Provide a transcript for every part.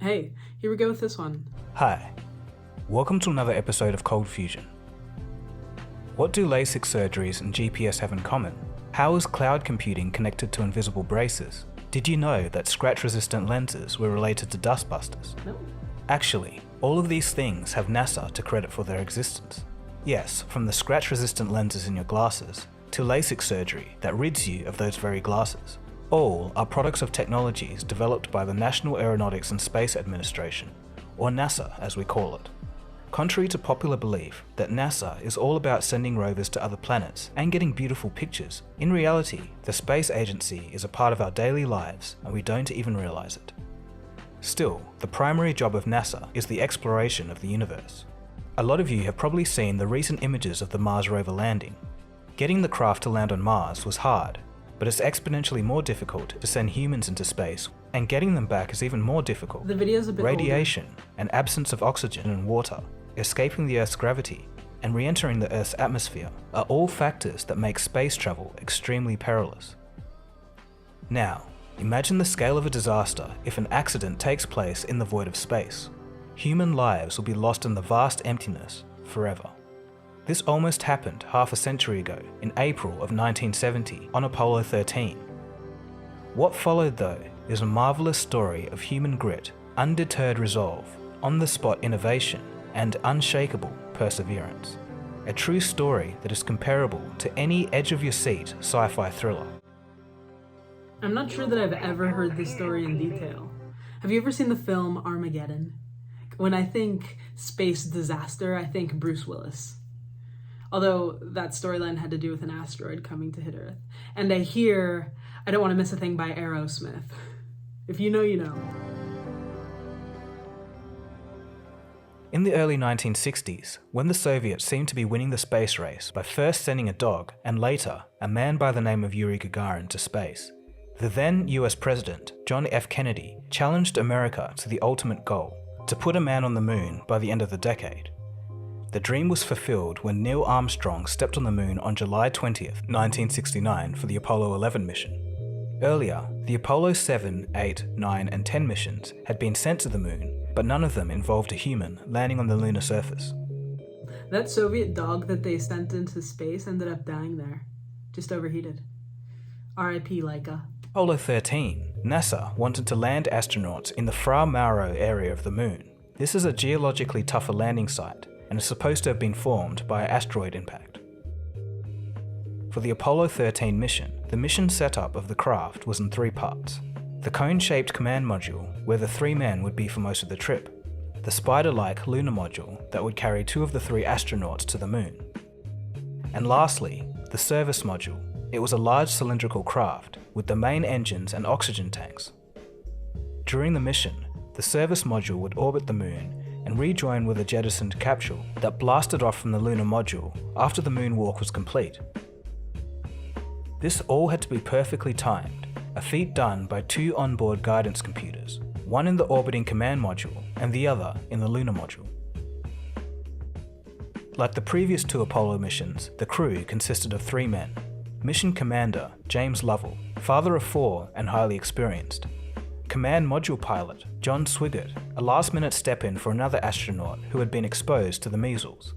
Hey, here we go with this one. Hi, welcome to another episode of Cold Fusion. What do LASIK surgeries and GPS have in common? How is cloud computing connected to invisible braces? Did you know that scratch-resistant lenses were related to dustbusters? No. Actually, all of these things have NASA to credit for their existence. Yes, from the scratch-resistant lenses in your glasses to LASIK surgery that rids you of those very glasses. All are products of technologies developed by the National Aeronautics and Space Administration, or NASA as we call it. Contrary to popular belief that NASA is all about sending rovers to other planets and getting beautiful pictures, in reality, the space agency is a part of our daily lives and we don't even realize it. Still, the primary job of NASA is the exploration of the universe. A lot of you have probably seen the recent images of the Mars rover landing. Getting the craft to land on Mars was hard, but it's exponentially more difficult to send humans into space, and getting them back is even more difficult. The video's a bit Radiation and absence of oxygen and water, escaping the Earth's gravity, and re-entering the Earth's atmosphere are all factors that make space travel extremely perilous. Now, imagine the scale of a disaster if an accident takes place in the void of space. Human lives will be lost in the vast emptiness forever. This almost happened half a century ago, in April of 1970, on Apollo 13. What followed though is a marvelous story of human grit, undeterred resolve, on-the-spot innovation, and unshakable perseverance. A true story that is comparable to any edge-of-your-seat sci-fi thriller. I'm not sure that I've ever heard this story in detail. Have you ever seen the film Armageddon? When I think space disaster, I think Bruce Willis. Although that storyline had to do with an asteroid coming to hit Earth. And I hear I Don't Want to Miss a Thing by Aerosmith. If you know, you know. In the early 1960s, when the Soviets seemed to be winning the space race by first sending a dog and later a man by the name of Yuri Gagarin to space, the then US President, John F. Kennedy, challenged America to the ultimate goal, to put a man on the moon by the end of the decade. The dream was fulfilled when Neil Armstrong stepped on the moon on July 20th, 1969 for the Apollo 11 mission. Earlier, the Apollo 7, 8, 9 and 10 missions had been sent to the moon, but none of them involved a human landing on the lunar surface. That Soviet dog that they sent into space ended up dying there. Just overheated. R.I.P. Laika. Apollo 13, NASA wanted to land astronauts in the Fra Mauro area of the moon. This is a geologically tougher landing site, and is supposed to have been formed by an asteroid impact. For the Apollo 13 mission, the mission setup of the craft was in three parts. The cone-shaped command module, where the three men would be for most of the trip. The spider-like lunar module that would carry two of the three astronauts to the moon. And lastly, the service module. It was a large cylindrical craft with the main engines and oxygen tanks. During the mission, the service module would orbit the moon and rejoin with a jettisoned capsule that blasted off from the lunar module after the moonwalk was complete. This all had to be perfectly timed, a feat done by two onboard guidance computers, one in the orbiting command module and the other in the lunar module. Like the previous two Apollo missions, the crew consisted of three men. Mission Commander James Lovell, father of four and highly experienced. Command Module Pilot John Swigert, a last-minute step-in for another astronaut who had been exposed to the measles.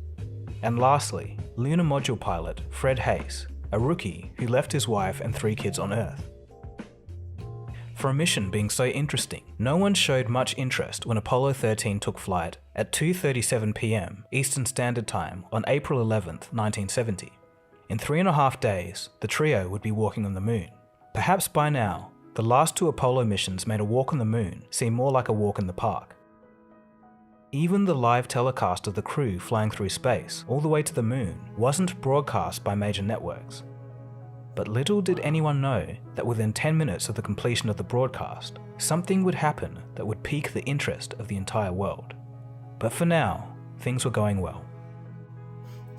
And lastly, Lunar Module Pilot Fred Hayes, a rookie who left his wife and three kids on Earth. For a mission being so interesting, no one showed much interest when Apollo 13 took flight at 2:37 p.m. Eastern Standard Time on April 11, 1970. In 3.5 days, the trio would be walking on the moon. Perhaps by now, the last two Apollo missions made a walk on the moon seem more like a walk in the park. Even the live telecast of the crew flying through space all the way to the moon wasn't broadcast by major networks. But little did anyone know that within 10 minutes of the completion of the broadcast, something would happen that would pique the interest of the entire world. But for now, things were going well.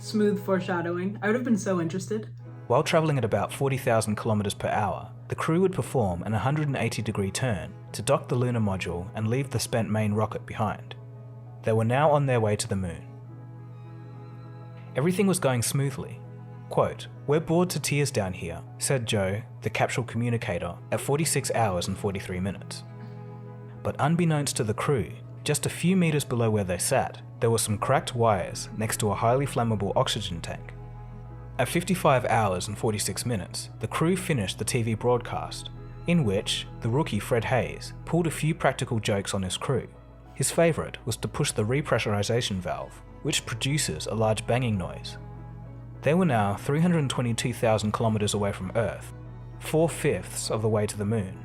Smooth foreshadowing. I would have been so interested. While travelling at about 40,000 kilometers per hour, the crew would perform an 180-degree turn to dock the lunar module and leave the spent main rocket behind. They were now on their way to the moon. Everything was going smoothly. Quote, "We're bored to tears down here," said Joe, the capsule communicator, at 46 hours and 43 minutes. But unbeknownst to the crew, just a few meters below where they sat, there were some cracked wires next to a highly flammable oxygen tank. At 55 hours and 46 minutes, the crew finished the TV broadcast, in which the rookie Fred Hayes pulled a few practical jokes on his crew. His favourite was to push the repressurization valve, which produces a large banging noise. They were now 322,000 kilometers away from Earth, 4/5 of the way to the moon.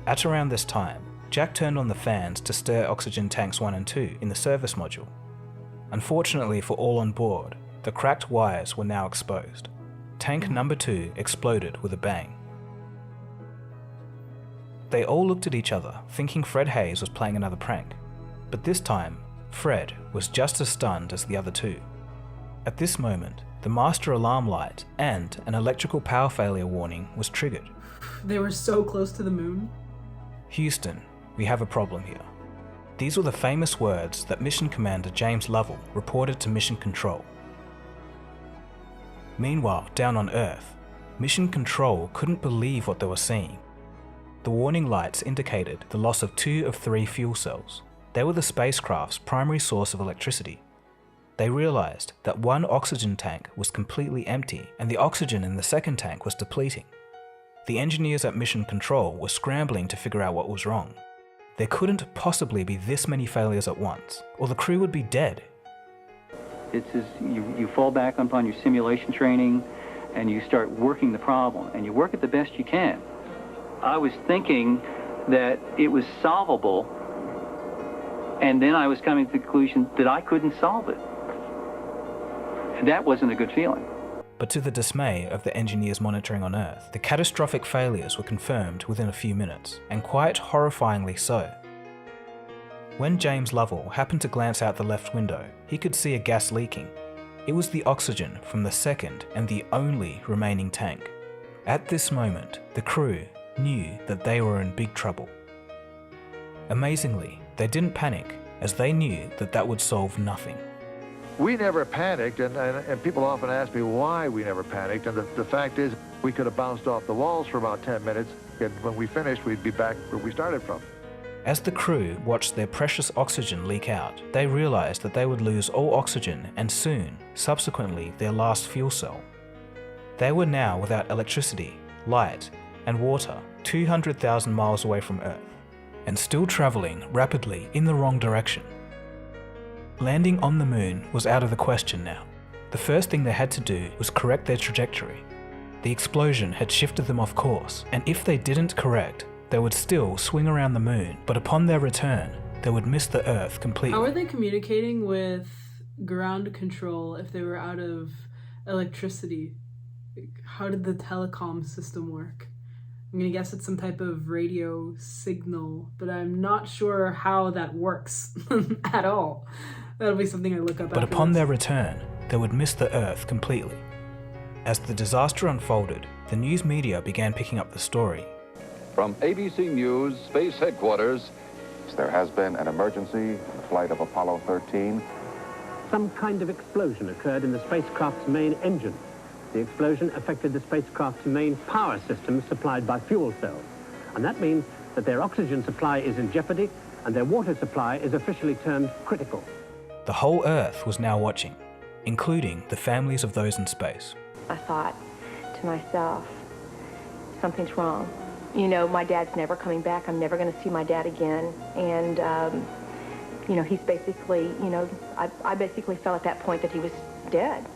At around this time, Jack turned on the fans to stir oxygen tanks 1 and 2 in the service module. Unfortunately for all on board, the cracked wires were now exposed. Tank number 2 exploded with a bang. They all looked at each other, thinking Fred Hayes was playing another prank. But this time, Fred was just as stunned as the other two. At this moment, the master alarm light and an electrical power failure warning was triggered. They were so close to the moon. Houston, we have a problem here. These were the famous words that Mission Commander James Lovell reported to Mission Control. Meanwhile, down on Earth, Mission Control couldn't believe what they were seeing. The warning lights indicated the loss of 2 of 3 fuel cells. They were the spacecraft's primary source of electricity. They realized that one oxygen tank was completely empty and the oxygen in the second tank was depleting. The engineers at Mission Control were scrambling to figure out what was wrong. There couldn't possibly be this many failures at once, or the crew would be dead. It's as you fall back upon your simulation training and you start working the problem, and you work it the best you can. I was thinking that it was solvable, and then I was coming to the conclusion that I couldn't solve it. And that wasn't a good feeling. But to the dismay of the engineers monitoring on Earth, the catastrophic failures were confirmed within a few minutes, and quite horrifyingly so. When James Lovell happened to glance out the left window, he could see a gas leaking. It was the oxygen from the second and the only remaining tank. At this moment, the crew knew that they were in big trouble. Amazingly, they didn't panic, as they knew that that would solve nothing. We never panicked, and people often ask me why we never panicked, and the fact is we could have bounced off the walls for about 10 minutes, and when we finished, we'd be back where we started from. As the crew watched their precious oxygen leak out, they realized that they would lose all oxygen and soon, subsequently, their last fuel cell. They were now without electricity, light, and water 200,000 miles away from Earth, and still traveling rapidly in the wrong direction. Landing on the moon was out of the question now. The first thing they had to do was correct their trajectory. The explosion had shifted them off course, and if they didn't correct, they would still swing around the moon, but upon their return, they would miss the Earth completely. How were they communicating with ground control if they were out of electricity? How did the telecom system work? I'm gonna guess it's some type of radio signal, but I'm not sure how that works at all. That'll be something I look up But afterwards. upon their return, they would miss the Earth completely. As the disaster unfolded, the news media began picking up the story. From ABC News, Space Headquarters. There has been an emergency in the flight of Apollo 13. Some kind of explosion occurred in the spacecraft's main engine. The explosion affected the spacecraft's main power system supplied by fuel cells. And that means that their oxygen supply is in jeopardy and their water supply is officially termed critical. The whole Earth was now watching, including the families of those in space. I thought to myself, something's wrong. You know, my dad's never coming back. I'm never going to see my dad again. And, you know, he's basically, you know, I basically felt at that point that he was dead.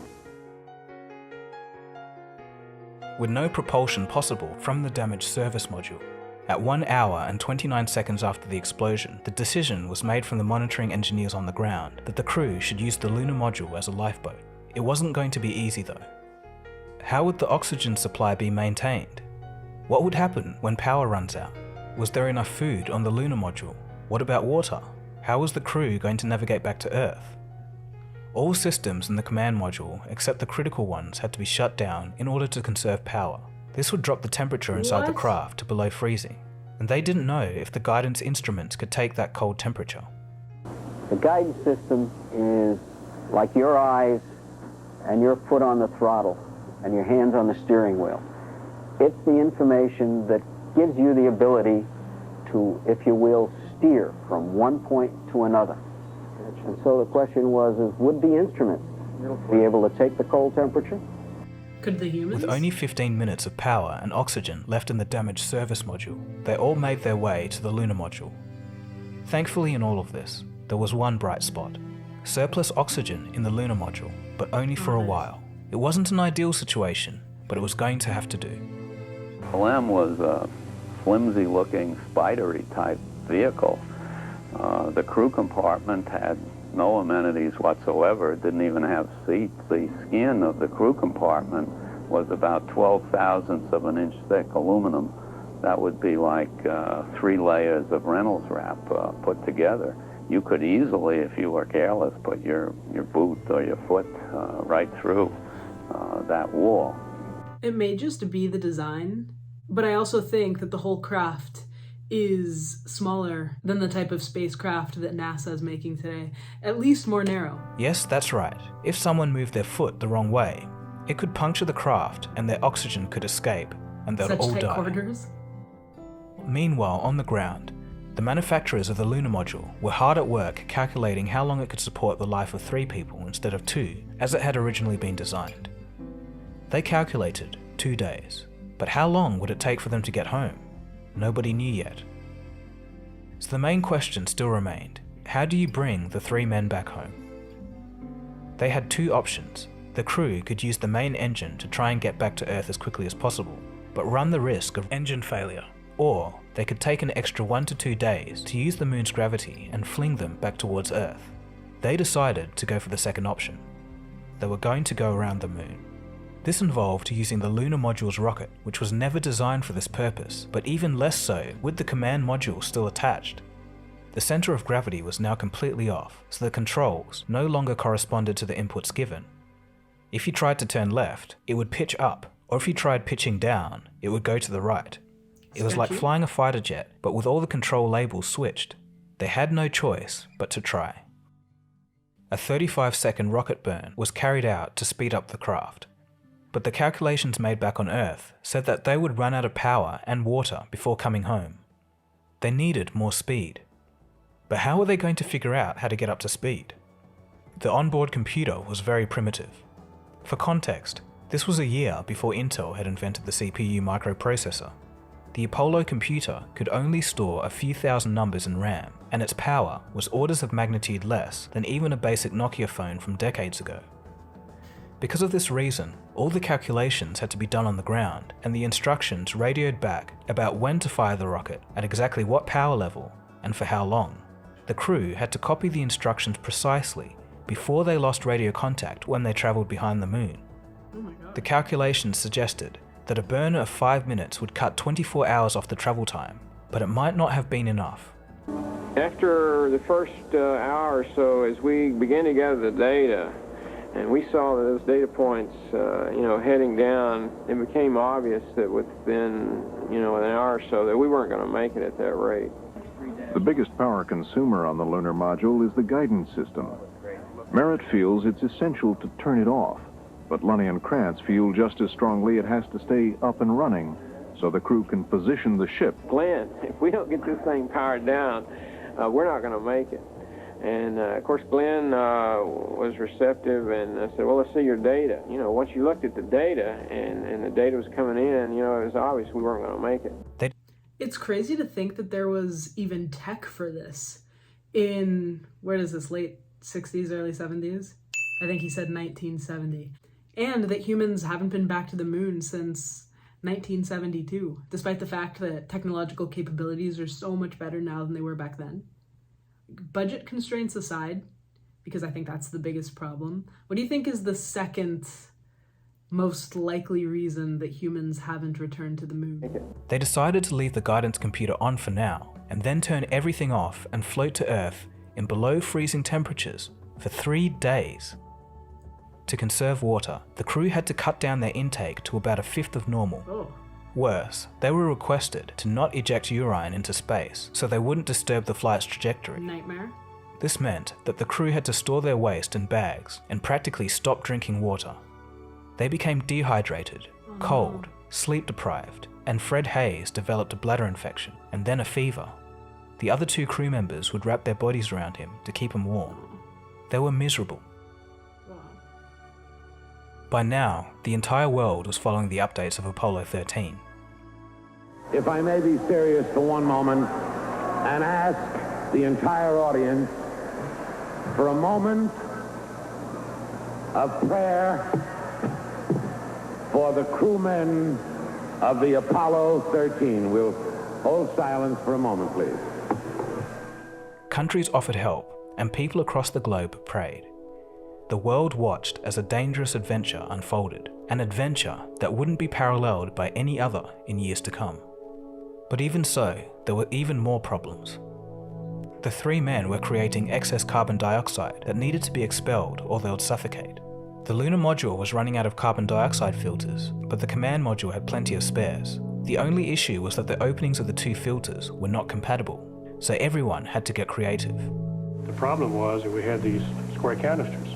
With no propulsion possible from the damaged service module, at 1 hour and 29 seconds after the explosion, the decision was made from the monitoring engineers on the ground that the crew should use the lunar module as a lifeboat. It wasn't going to be easy though. How would the oxygen supply be maintained? What would happen when power runs out? Was there enough food on the lunar module? What about water? How was the crew going to navigate back to Earth? All systems in the command module, except the critical ones, had to be shut down in order to conserve power. This would drop the temperature inside the craft to below freezing, and they didn't know if the guidance instruments could take that cold temperature. The guidance system is like your eyes and your foot on the throttle and your hands on the steering wheel. It's the information that gives you the ability to, if you will, steer from one point to another. And so the question was, would the instruments be able to take the cold temperature? Could the humans? With only 15 minutes of power and oxygen left in the damaged service module, they all made their way to the lunar module. Thankfully in all of this, there was one bright spot. Surplus oxygen in the lunar module, but only for a while. It wasn't an ideal situation, but it was going to have to do. LM was a flimsy-looking, spidery type vehicle. The crew compartment had no amenities whatsoever. It didn't even have seats. The skin of the crew compartment was about 12 thousandths of an inch thick aluminum. That would be like 3 layers of Reynolds wrap put together. You could easily, if you were careless, put your boot or your foot right through that wall. It may just be the design, but I also think that the whole craft is smaller than the type of spacecraft that NASA is making today, at least more narrow. Yes, that's right. If someone moved their foot the wrong way, it could puncture the craft and their oxygen could escape, and they'd all Such tight die. corridors. Meanwhile, on the ground, the manufacturers of the lunar module were hard at work calculating how long it could support the life of 3 people instead of 2, as it had originally been designed. They calculated 2 days, but how long would it take for them to get home? Nobody knew yet. So the main question still remained, how do you bring the 3 men back home? They had 2 options. The crew could use the main engine to try and get back to Earth as quickly as possible, but run the risk of engine failure. Or they could take an extra 1 to 2 days to use the moon's gravity and fling them back towards Earth. They decided to go for the second option. They were going to go around the moon. This involved using the lunar module's rocket, which was never designed for this purpose, but even less so with the command module still attached. The center of gravity was now completely off, so the controls no longer corresponded to the inputs given. If you tried to turn left, it would pitch up, or if you tried pitching down, it would go to the right. It was like flying a fighter jet, but with all the control labels switched. They had no choice but to try. A 35-second rocket burn was carried out to speed up the craft, but the calculations made back on Earth said that they would run out of power and water before coming home. They needed more speed. But how were they going to figure out how to get up to speed? The onboard computer was very primitive. For context, this was a year before Intel had invented the CPU microprocessor. The Apollo computer could only store a few thousand numbers in RAM, and its power was orders of magnitude less than even a basic Nokia phone from decades ago. Because of this reason, all the calculations had to be done on the ground, and the instructions radioed back about when to fire the rocket, at exactly what power level, and for how long. The crew had to copy the instructions precisely before they lost radio contact when they travelled behind the moon. Oh my God. The calculations suggested that a burn of 5 minutes would cut 24 hours off the travel time, but it might not have been enough. After the first hour or so, as we began to gather the data, and we saw that those data points, heading down, it became obvious that within, an hour or so that we weren't going to make it at that rate. The biggest power consumer on the lunar module is the guidance system. Merritt feels it's essential to turn it off, but Lunny and Krantz feel just as strongly it has to stay up and running so the crew can position the ship. Glenn, if we don't get this thing powered down, we're not going to make it. And, of course, Glenn was receptive and said, well, let's see your data. Once you looked at the data and the data was coming in, it was obvious we weren't going to make it. It's crazy to think that there was even tech for this in, late 60s, early 70s? I think he said 1970. And that humans haven't been back to the moon since 1972, despite the fact that technological capabilities are so much better now than they were back then. Budget constraints aside, because I think that's the biggest problem, what do you think is the second most likely reason that humans haven't returned to the moon? They decided to leave the guidance computer on for now, and then turn everything off and float to Earth in below freezing temperatures for 3 days. To conserve water, the crew had to cut down their intake to about 1/5 of normal. Oh. Worse, they were requested to not eject urine into space so they wouldn't disturb the flight's trajectory. Nightmare. This meant that the crew had to store their waste in bags and practically stop drinking water. They became dehydrated, cold, sleep deprived, and Fred Hayes developed a bladder infection and then a fever. The other 2 crew members would wrap their bodies around him to keep him warm. They were miserable. By now, the entire world was following the updates of Apollo 13. If I may be serious for one moment and ask the entire audience for a moment of prayer for the crewmen of the Apollo 13. We'll hold silence for a moment, please. Countries offered help, and people across the globe prayed. The world watched as a dangerous adventure unfolded, an adventure that wouldn't be paralleled by any other in years to come. But even so, there were even more problems. The 3 men were creating excess carbon dioxide that needed to be expelled or they would suffocate. The lunar module was running out of carbon dioxide filters, but the command module had plenty of spares. The only issue was that the openings of the 2 filters were not compatible, so everyone had to get creative. The problem was that we had these square canisters,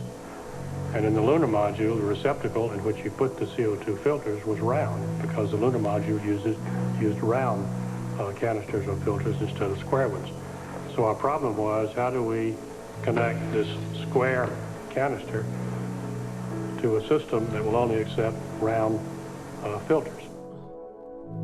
and in the lunar module, the receptacle in which you put the CO2 filters was round, because the lunar module used round canisters or filters instead of square ones. So our problem was, how do we connect this square canister to a system that will only accept round filters?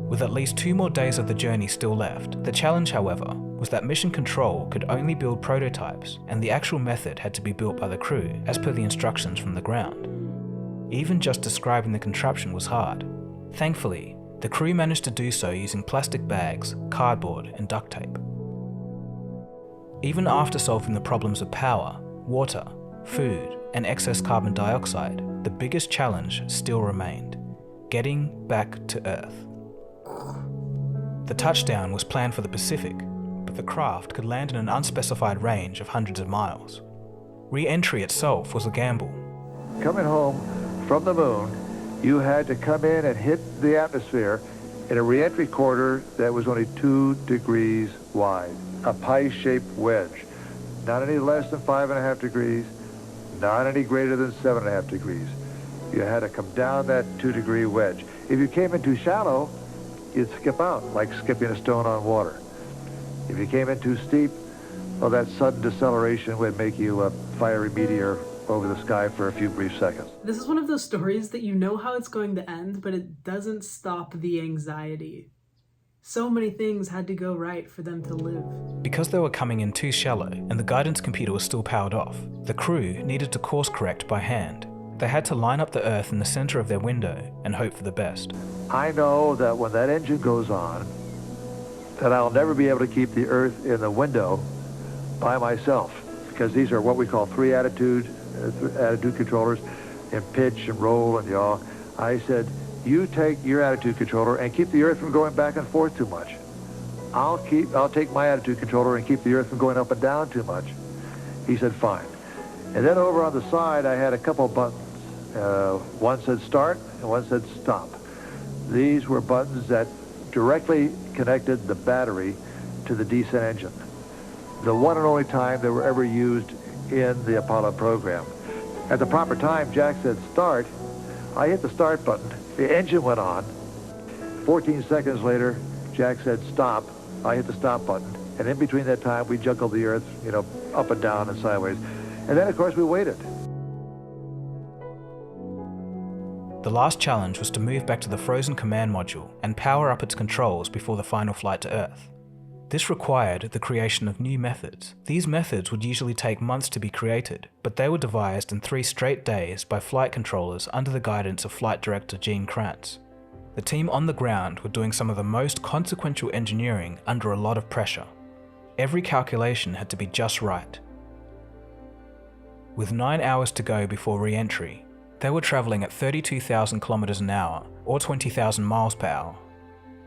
With at least 2 more days of the journey still left, the challenge, however, was that Mission Control could only build prototypes, and the actual method had to be built by the crew as per the instructions from the ground. Even just describing the contraption was hard. Thankfully, the crew managed to do so using plastic bags, cardboard, and duct tape. Even after solving the problems of power, water, food, and excess carbon dioxide, the biggest challenge still remained: getting back to Earth. The touchdown was planned for the Pacific, but the craft could land in an unspecified range of hundreds of miles. Re-entry itself was a gamble. Coming home from the moon, you had to come in and hit the atmosphere in a re-entry corridor that was only 2 degrees wide, a pie-shaped wedge. Not any less than 5.5 degrees, not any greater than 7.5 degrees. You had to come down that 2-degree wedge. If you came in too shallow, you'd skip out, like skipping a stone on water. If you came in too steep, well, that sudden deceleration would make you a fiery meteor over the sky for a few brief seconds. This is one of those stories that you know how it's going to end, but it doesn't stop the anxiety. So many things had to go right for them to live. Because they were coming in too shallow and the guidance computer was still powered off, the crew needed to course correct by hand. They had to line up the Earth in the center of their window and hope for the best. I know that when that engine goes on, that I'll never be able to keep the Earth in the window by myself, because these are what we call 3 attitude controllers in pitch and roll and yaw. I said, you take your attitude controller and keep the Earth from going back and forth too much. I'll take my attitude controller and keep the Earth from going up and down too much. He said, fine. And then over on the side, I had a couple buttons. One said start and one said stop. These were buttons that directly connected the battery to the descent engine. The one and only time they were ever used in the Apollo program. At the proper time, Jack said start. I hit the start button. The engine went on. 14 seconds later, Jack said stop. I hit the stop button. And in between that time, we juggled the Earth, up and down and sideways. And then, of course, we waited. The last challenge was to move back to the frozen command module and power up its controls before the final flight to Earth. This required the creation of new methods. These methods would usually take months to be created, but they were devised in 3 straight days by flight controllers under the guidance of Flight Director Gene Kranz. The team on the ground were doing some of the most consequential engineering under a lot of pressure. Every calculation had to be just right. With 9 hours to go before re-entry, they were travelling at 32,000 kilometers an hour, or 20,000 miles per hour.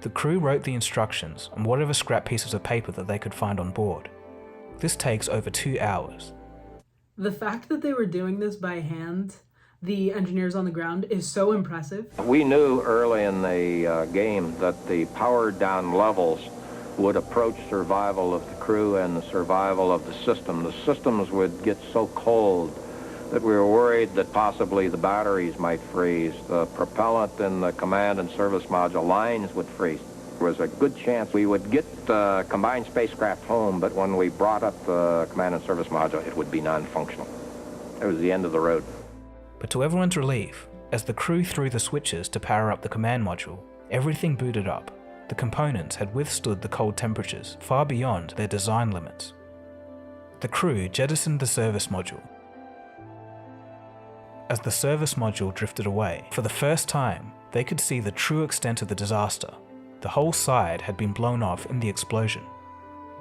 The crew wrote the instructions on whatever scrap pieces of paper that they could find on board. This takes over 2 hours. The fact that they were doing this by hand, the engineers on the ground, is so impressive. We knew early in the game that the powered down levels would approach survival of the crew and the survival of the system. The systems would get so cold that we were worried that possibly the batteries might freeze. The propellant in the command and service module lines would freeze. There was a good chance we would get the combined spacecraft home, but when we brought up the command and service module, it would be non-functional. It was the end of the road. But to everyone's relief, as the crew threw the switches to power up the command module, everything booted up. The components had withstood the cold temperatures far beyond their design limits. The crew jettisoned the service module. As the service module drifted away, for the first time, they could see the true extent of the disaster. The whole side had been blown off in the explosion.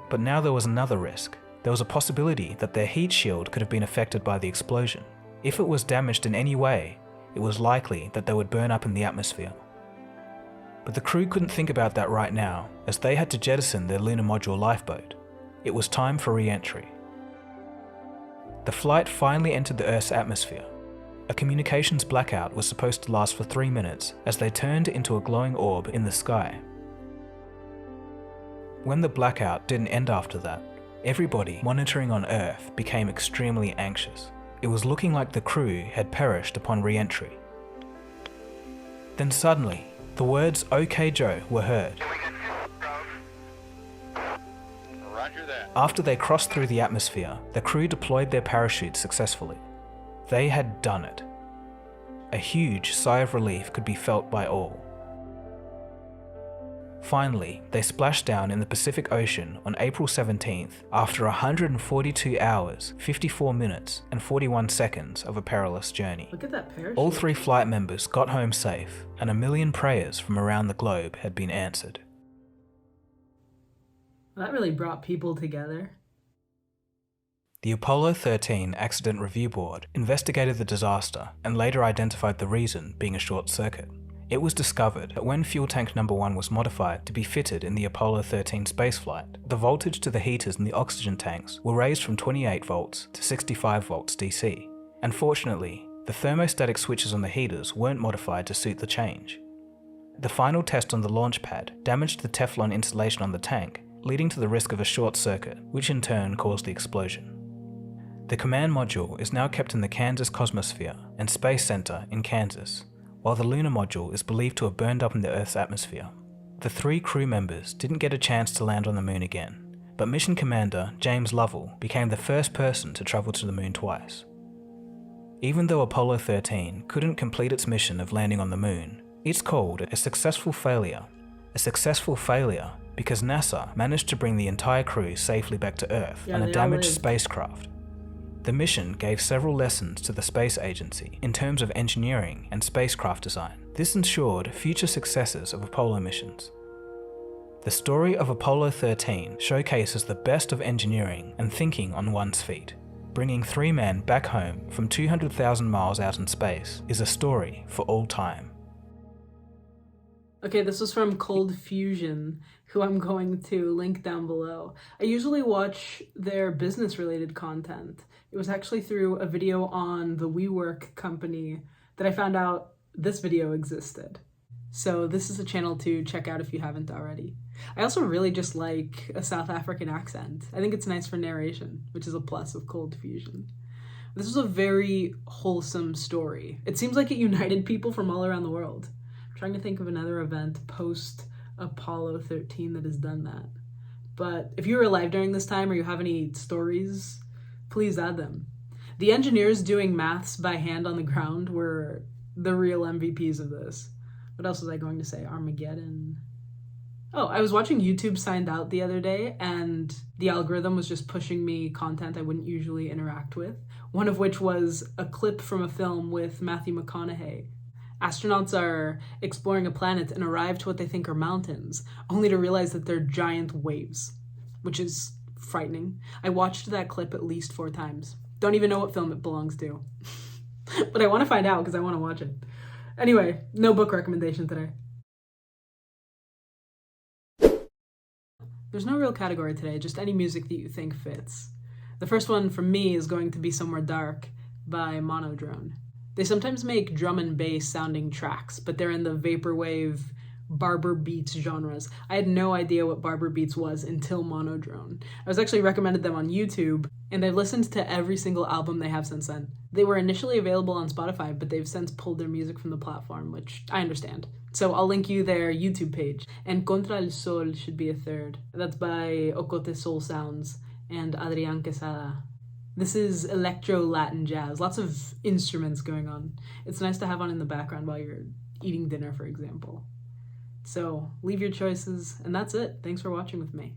But now there was another risk. There was a possibility that their heat shield could have been affected by the explosion. If it was damaged in any way, it was likely that they would burn up in the atmosphere. But the crew couldn't think about that right now, as they had to jettison their lunar module lifeboat. It was time for re-entry. The flight finally entered the Earth's atmosphere. A communications blackout was supposed to last for 3 minutes as they turned into a glowing orb in the sky. When the blackout didn't end after that, everybody monitoring on Earth became extremely anxious. It was looking like the crew had perished upon re-entry. Then suddenly, the words "OK Joe" were heard. After they crossed through the atmosphere, the crew deployed their parachutes successfully. They had done it. A huge sigh of relief could be felt by all. Finally, they splashed down in the Pacific Ocean on April 17th after 142 hours, 54 minutes, and 41 seconds of a perilous journey. Look at that parachute. All 3 flight members got home safe, and 1 million prayers from around the globe had been answered. That really brought people together. The Apollo 13 Accident Review Board investigated the disaster and later identified the reason being a short circuit. It was discovered that when fuel tank number 1 was modified to be fitted in the Apollo 13 spaceflight, the voltage to the heaters in the oxygen tanks were raised from 28 volts to 65 volts DC. Unfortunately, the thermostatic switches on the heaters weren't modified to suit the change. The final test on the launch pad damaged the Teflon insulation on the tank, leading to the risk of a short circuit, which in turn caused the explosion. The command module is now kept in the Kansas Cosmosphere and Space Center in Kansas, while the lunar module is believed to have burned up in the Earth's atmosphere. The 3 crew members didn't get a chance to land on the moon again, but mission commander James Lovell became the first person to travel to the moon twice. Even though Apollo 13 couldn't complete its mission of landing on the moon, it's called a successful failure. A successful failure because NASA managed to bring the entire crew safely back to Earth on a damaged spacecraft. The mission gave several lessons to the space agency in terms of engineering and spacecraft design. This ensured future successes of Apollo missions. The story of Apollo 13 showcases the best of engineering and thinking on one's feet. Bringing 3 men back home from 200,000 miles out in space is a story for all time. Okay, this was from Cold Fusion, who I'm going to link down below. I usually watch their business-related content. It was actually through a video on the WeWork company that I found out this video existed. So this is a channel to check out if you haven't already. I also really just like a South African accent. I think it's nice for narration, which is a plus of Cold Fusion. This was a very wholesome story. It seems like it united people from all around the world. I'm trying to think of another event post Apollo 13 that has done that. But if you were alive during this time or you have any stories, please add them. The engineers doing maths by hand on the ground were the real MVPs of this. What else was I going to say? Armageddon. Oh, I was watching YouTube Signed Out the other day, and the algorithm was just pushing me content I wouldn't usually interact with. One of which was a clip from a film with Matthew McConaughey. Astronauts are exploring a planet and arrive to what they think are mountains, only to realize that they're giant waves, which is frightening. I watched that clip at least 4 times. Don't even know what film it belongs to. But I want to find out because I want to watch it. Anyway, no book recommendation today. There's no real category today, just any music that you think fits. The first one from me is going to be Somewhere Dark by Monodrone. They sometimes make drum and bass sounding tracks, but they're in the vaporwave, barber beats genres. I had no idea what barber beats was until Monodrone. I was actually recommended them on YouTube, and I've listened to every single album they have since then. They were initially available on Spotify, but they've since pulled their music from the platform, which I understand. So I'll link you their YouTube page. And Contra el Sol should be a third. That's by Ocote Soul Sounds and Adrián Quesada. This is electro-Latin jazz, lots of instruments going on. It's nice to have on in the background while you're eating dinner, for example. So leave your choices, and that's it. Thanks for watching with me.